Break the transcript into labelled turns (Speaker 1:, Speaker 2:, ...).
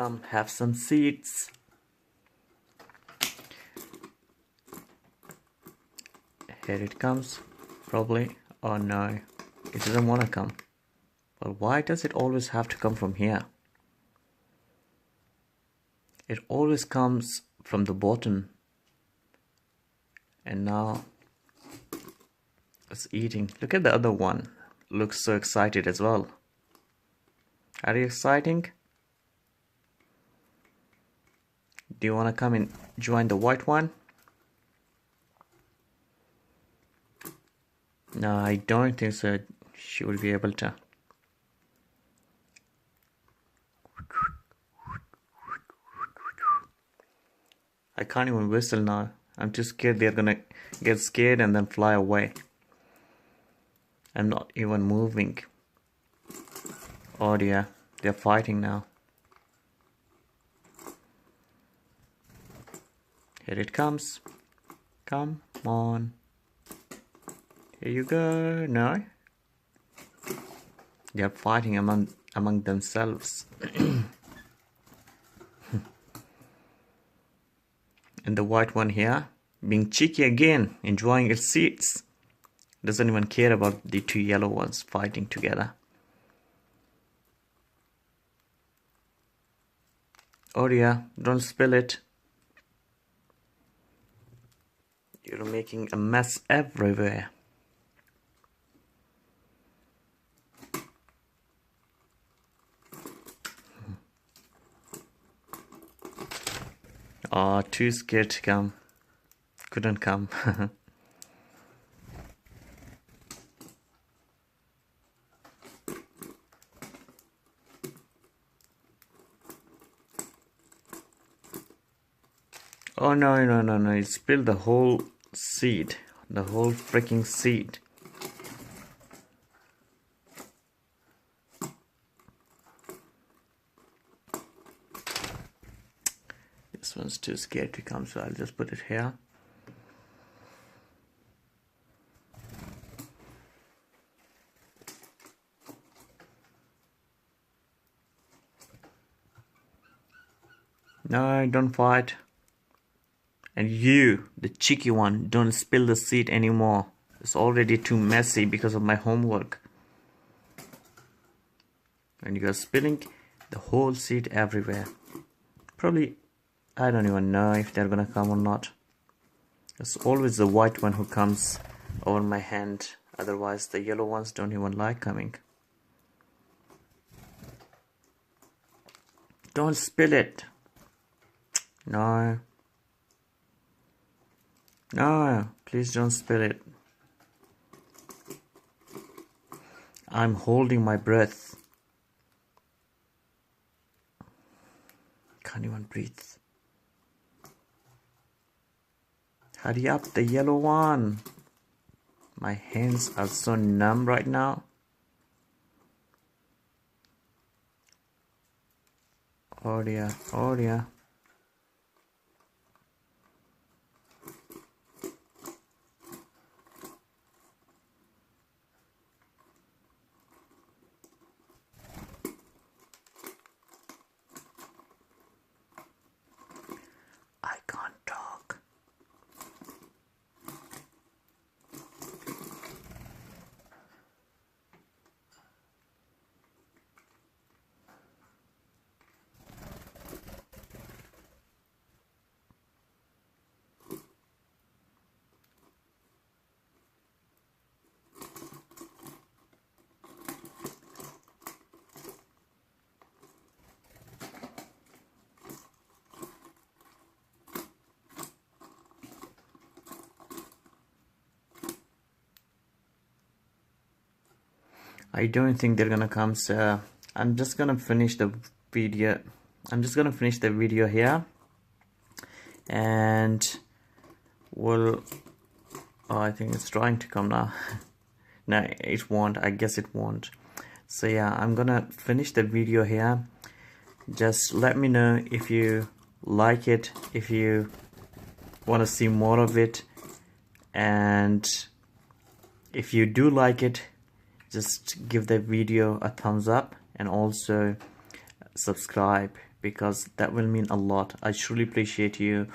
Speaker 1: come have some seeds. Here it comes, probably. Oh no, it doesn't want to come. But why does it always have to come from here? It always comes from the bottom. And now it's eating. Look at the other one. Looks so excited as well. Are you exciting? Do you want to come and join the white one? No, I don't think so. She will be able to. I can't even whistle now. I'm too scared they're gonna get scared and then fly away. I'm not even moving. Oh dear, they're fighting now. Here it comes. Come on. Here you go. No. They're fighting among themselves. And the white one here, being cheeky again, enjoying its seeds. Doesn't even care about the two yellow ones fighting together. Oh dear, don't spill it. You're making a mess everywhere. Oh, too scared to come. Couldn't come. Oh no, no, no, no. It spilled the whole seed. The whole freaking seed. This one's too scared to come, so I'll just put it here. No, don't fight. And you, the cheeky one, don't spill the seed anymore. It's already too messy because of my homework. And you're spilling the whole seed everywhere. Probably, I don't even know if they're gonna come or not. It's always the white one who comes over my hand. Otherwise, the yellow ones don't even like coming. Don't spill it. No. No, please don't spill it. I'm holding my breath. Can't even breathe. Hurry up, the yellow one. My hands are so numb right now. Oh dear, oh dear. I can't talk. I don't think they're gonna come, so I'm just gonna finish the video. Here, and we'll. Oh, I think it's trying to come now. No, it won't. I guess it won't. So yeah, I'm gonna finish the video here. Just let me know if you like it, if you want to see more of it, and if you do like it, just give the video a thumbs up, and also subscribe, because that will mean a lot. I truly appreciate you